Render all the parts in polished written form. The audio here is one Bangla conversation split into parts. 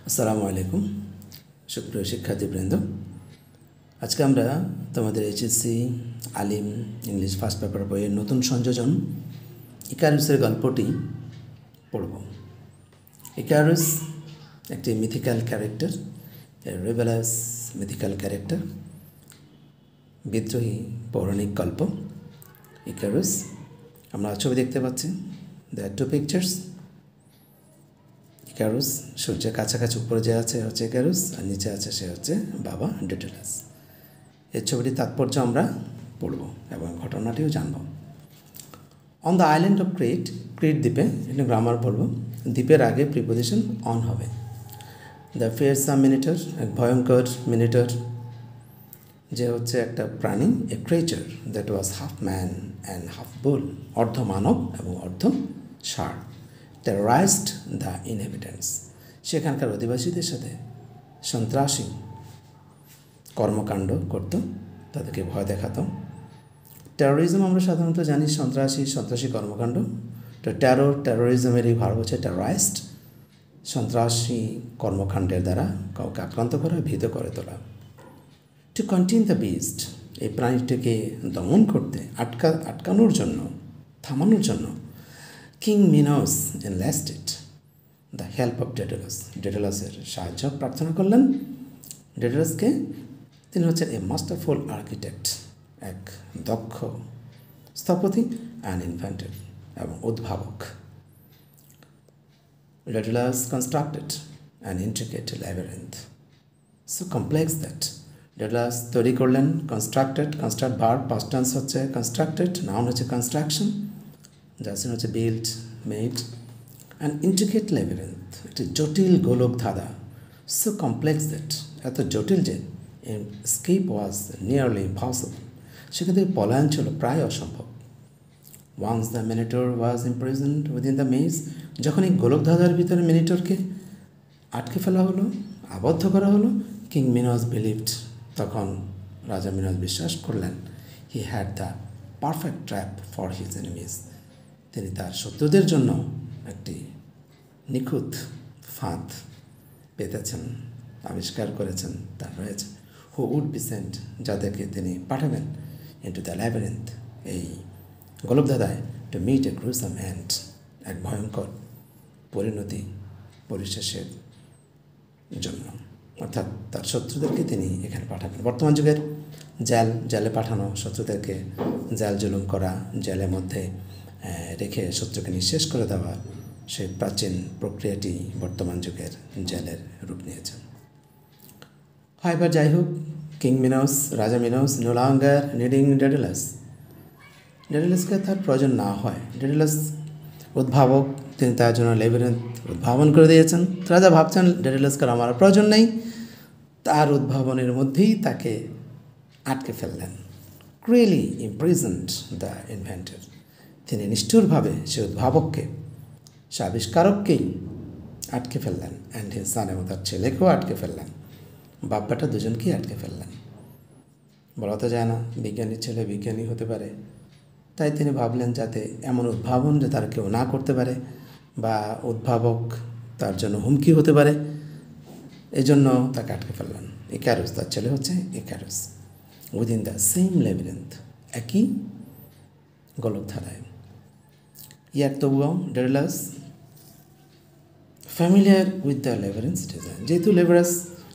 আসসালামু আলাইকুম সুপ্রিয় শিক্ষার্থীবৃন্দ। আজকে আমরা তোমাদের এইচএসসি আলিম ইংলিশ ফার্স্ট পেপার বইয়ের নতুন সংযোজন ইকারুসের গল্পটি পড়ব। ইকারুস একটি মিথিক্যাল ক্যারেক্টার, রেবেলাস মিথিক্যাল ক্যারেক্টার, বিদ্রোহী পৌরাণিক গল্প। ইকারুস আমরা ছবি দেখতে পাচ্ছি, দ্য টু পিকচার্স। ইকারুস সূর্যের কাছাকাছি উপরে যে আছে হচ্ছে ইকারুস, আর নিচে আছে সে হচ্ছে বাবা ডেডালাস। এই ছবিটির তাৎপর্য আমরা পড়ব এবং ঘটনাটিও জানব। On the island of Crete, Crete দ্বীপে, এটা গ্রামার বলবো, দ্বীপের আগে প্রিপোজিশন অন হবে। দ্য ফিয়ারসাম মিনিটর, এক ভয়ঙ্কর মিনিটর, যে হচ্ছে একটা প্রাণী, a creature that was half man and half bull, অর্ধ মানব এবং অর্ধ ষাঁড়। টেরোরাইজড দ্য ইনহেবিটেন্টস, সেখানকার অধিবাসীদের সাথে সন্ত্রাসী কর্মকাণ্ড করত, তাদেরকে ভয় দেখাতো। টেরোরিজম আমরা সাধারণত জানি সন্ত্রাসী কর্মকাণ্ড। তো টেরোরিজমেরই ভার্ব হচ্ছে টেরোরাইজড, সন্ত্রাসী কর্মকাণ্ডের দ্বারা কাউকে আক্রান্ত করা, ভীত করে তোলা। টু কন্টেইন দ্য বিস্ট, এই প্রাণীটিকে দমন করতে, আটকানোর জন্য, থামানোর জন্য King Minos enlisted the help of Daedalus, ডেডালাসের সাহায্য প্রার্থনা করলেন। ডেডালাসকে, তিনি হচ্ছেন এ মাস্টারফুল আর্কিটেক্ট, এক দক্ষ স্থপতি, অ্যান্ড ইনভেন্টর, এবং উদ্ভাবক। Daedalus constructed an intricate labyrinth so complex that, Daedalus তৈরি করলেন। কনস্ট্রাক্ট ভার্ব, পাস্ট টেন্স হচ্ছে কনস্ট্রাক্টেড, নাউন হচ্ছে কনস্ট্রাকশন, যার হচ্ছে build, made. And intricate labyrinth, একটি জটিল গোলক ধাঁধা। সো কমপ্লেক্স দ্যাট, এত জটিল যে escape was nearly impossible, সেখান থেকে পলায়ন ছিল প্রায় অসম্ভব। Once the Minotaur was imprisoned within the maze, যখন এই গোলক ধাঁধার ভিতরে মিনিটরকে আটকে ফেলা হলো, আবদ্ধ করা হলো, কিং মিনোস বিলিভড, তখন রাজা মিনোস বিশ্বাস করলেন, he had the perfect trap for his enemies, তিনি তার শত্রুদের জন্য একটি নিখুঁত ফাঁদ পেতেছেন, আবিষ্কার করেছেন, তার রয়েছে। হু উড বি সেন্ট, যাদেরকে তিনি পাঠাবেন ইন্টু দ্য ল্যাবিরিন্থ, এই গোলকধাঁধায়, to meet a gruesome end, এক ভয়ঙ্কর পরিশেষের জন্য, অর্থাৎ তার শত্রুদেরকে তিনি এখানে পাঠাবেন। বর্তমান যুগের জেলে পাঠানো, শত্রুদেরকে জাল জুলুম করা, জেলের মধ্যে রেখে শত্রুকে নিঃশেষ করে দেওয়া, সেই প্রাচীন প্রক্রিয়াটি বর্তমান যুগের জেলের রূপ নিয়েছে। হয় এবার যাই হোক, কিং মিনোস, রাজা Minos, no longer needing Daedalus, ডেডালাসকে তার প্রয়োজন না হয়। ডেডালাস উদ্ভাবক, তিনি তার জন্য ল্যাবিরিন্থ উদ্ভাবন করে দিয়েছেন। রাজা ভাবছেন ডেডালাসকে আমার প্রয়োজন নেই, তার উদ্ভাবনের মধ্যেই তাকে আটকে ফেললেন। ক্রুয়েলি ইমপ্রিজনড দ্য ইনভেন্টর, তিনি নিষ্ঠুরভাবে সে উদ্ভাবককে, সে আবিষ্কারককেই আটকে ফেললেন। অ্যান্ড হিজ সান, এবং তার ছেলেকেও আটকে ফেললেন, বাপ বেটা দুজনকেই আটকে ফেললেন। বলা তো যায় না বিজ্ঞানীর ছেলে বিজ্ঞানী হতে পারে, তাই তিনি ভাবলেন যাতে এমন উদ্ভাবন যে তার কেউ না করতে পারে, বা উদ্ভাবক তার জন্য হুমকি হতে পারে, এই জন্য তাকে আটকে ফেললেন। ইকারুস, তার ছেলে হচ্ছে Icarus, within the same labyrinth, একই গোলকধাঁধায়। ইয়ার তবুও Daedalus familiar with the labyrinth design, যেহেতু ল্যাবিরিন্থ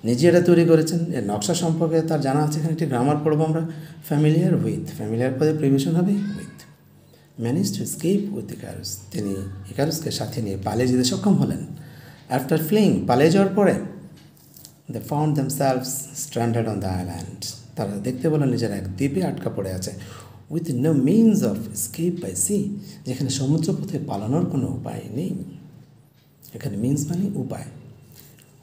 নিজে এটা তৈরি করেছেন, এর নকশা সম্পর্কে তার জানা আছে। এখানে একটি গ্রামার পড়বো আমরা, ফ্যামিলিয়ার উইথ, ফ্যামিলিয়ার পদে প্রিভিশন হবে with. Manage to escape with Icarus, তিনি ইকারুসকে সাথে নিয়ে পালিয়ে যেতে সক্ষম হলেন। আফটার ফ্লিং, পালিয়ে যাওয়ার পরে, they found themselves stranded on the island, তারা দেখতে পেলেন নিজেরা এক দ্বীপে আটকা পড়ে আছে। With no means of escape by sea, যেখানে সমুদ্রপথে পালানোর কোনো উপায় নেই। এখানে মিনস মানে উপায়।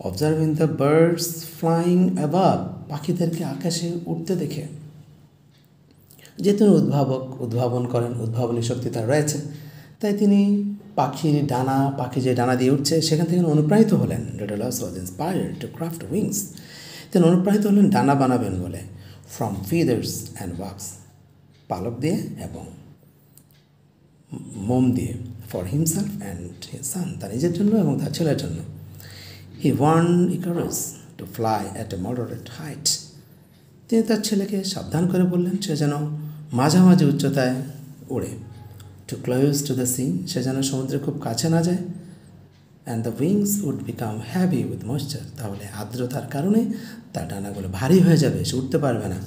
Observing the birds flying above, পাখিদেরকে আকাশে উঠতে দেখে, যেহেতু উদ্ভাবন করেন, উদ্ভাবনী শক্তি তার রয়েছে, তাই তিনি পাখি যে ডানা দিয়ে উঠছে সেখান থেকে অনুপ্রাণিত হলেন। Daedalus was inspired to craft wings, তিনি অনুপ্রাণিত হলেন ডানা বানাবেন বলে। ফ্রম ফিদার্স অ্যান্ড ওয়াক্স, পালক দিয়ে এবং মোম দিয়ে, for himself and his son, তার নিজের জন্য এবং তার ছেলের জন্য। He warned Icarus to fly at a moderate height. তিনি তার ছেলেকে সাবধান করে বললেন সে যেন মাঝামাঝি উচ্চতায় ওড়ে। Too close to the sea, সে যেন সমুদ্রের খুব কাছে না যায়। And the wings would become heavy with moisture, তাহলে আর্দ্রতার কারণে তার ডানাগুলো ভারী হয়ে যাবে, সে উঠতে পারবে না।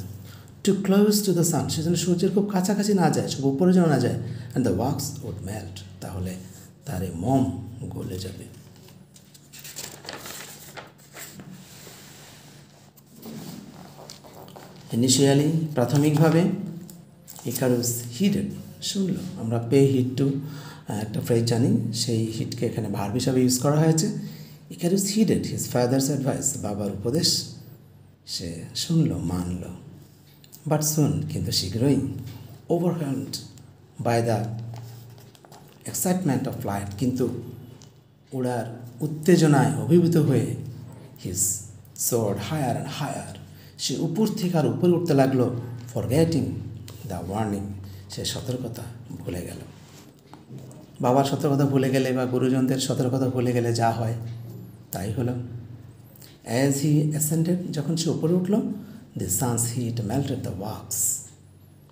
Too close to the sun, সে যেন সূর্যের খুব কাছাকাছি না যায়, সব উপরে যেন না যায়। And the wax would melt, তাহলে তার এই মোম গলে যাবে। ইনিশিয়ালি, প্রাথমিকভাবে ইকারুস হিডেড, শুনলো। আমরা পে হিট টু একটা ফ্রেজ জানি, সেই হিটকে এখানে ভার্ব হিসাবে ইউজ করা হয়েছে। Icarus heeded his father's advice, বাবার উপদেশ সে শুনলো, মানলো। বাট সুন, কিন্তু শীঘ্রই, overwhelmed by the excitement of flight, কিন্তু উড়ার উত্তেজনায় অভিভূত হয়ে his soared higher and higher, সে উপর থেকে আর উপরে উঠতে লাগলো। ফরগেটিং দ্য ওয়ার্নিং, সে সতর্কতা ভুলে গেল। বাবার সতর্কতা ভুলে গেলে বা গুরুজনদের সতর্কতা ভুলে গেলে যা হয় তাই হলো। অ্যাজ হি অ্যাসেন্ডেড, যখন সে উপরে উঠল, the sun's heat melted the wax,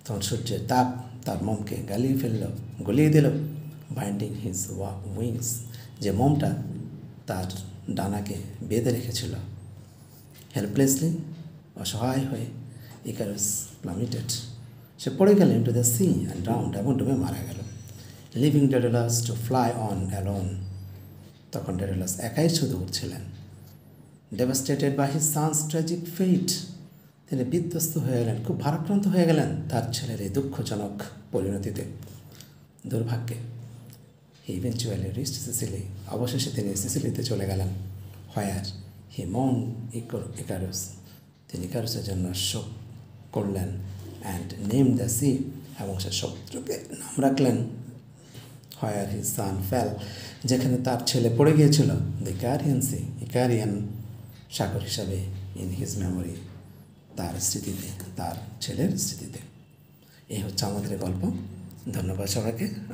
তখন সূর্যের তাপ তার মোমকে গলিয়ে দিল। বাইন্ডিং হিজ উইংস, যে মোমটা তার ডানাকে বেঁধে রেখেছিল। হেল্পলেসলি, অসহায় হয়ে, ইকারুস প্লামিটেড, সে পড়ে গেল into the sea and drowned, এবং ডুবে মারা গেল। Leaving Daedalus to fly on alone, তখন ডেডালাস একাই শুধু উঠছিলেন। Devastated by his son's tragic fate, তিনি বিধ্বস্ত হয়ে গেলেন, খুব ভারাক্রান্ত হয়ে গেলেন তার ছেলের এই দুঃখজনক পরিণতিতে, দুর্ভাগ্যে। হি ইভেনচুয়ালি রিচড সিসিলি, অবশেষে তিনি সিসিলিতে চলে গেলেন। হোয়ার হি মন ইকারুস, তিনি ইকারুসের জন্য শোক করলেন। অ্যান্ড নেম দ্য সি, এবং সে সমুদ্রকে নাম রাখলেন। হোয়ার হিজ সান ফেল, যেখানে তার ছেলে পড়ে গিয়েছিল। দ্য ইকারিয়ান সি, ইকারিয়ান সাগর হিসাবে ইন হিজ মেমোরি, তার স্মৃতিতে, তার ছেলের স্মৃতিতে। এই হচ্ছে আমাদের গল্প। ধন্যবাদ সবাইকে।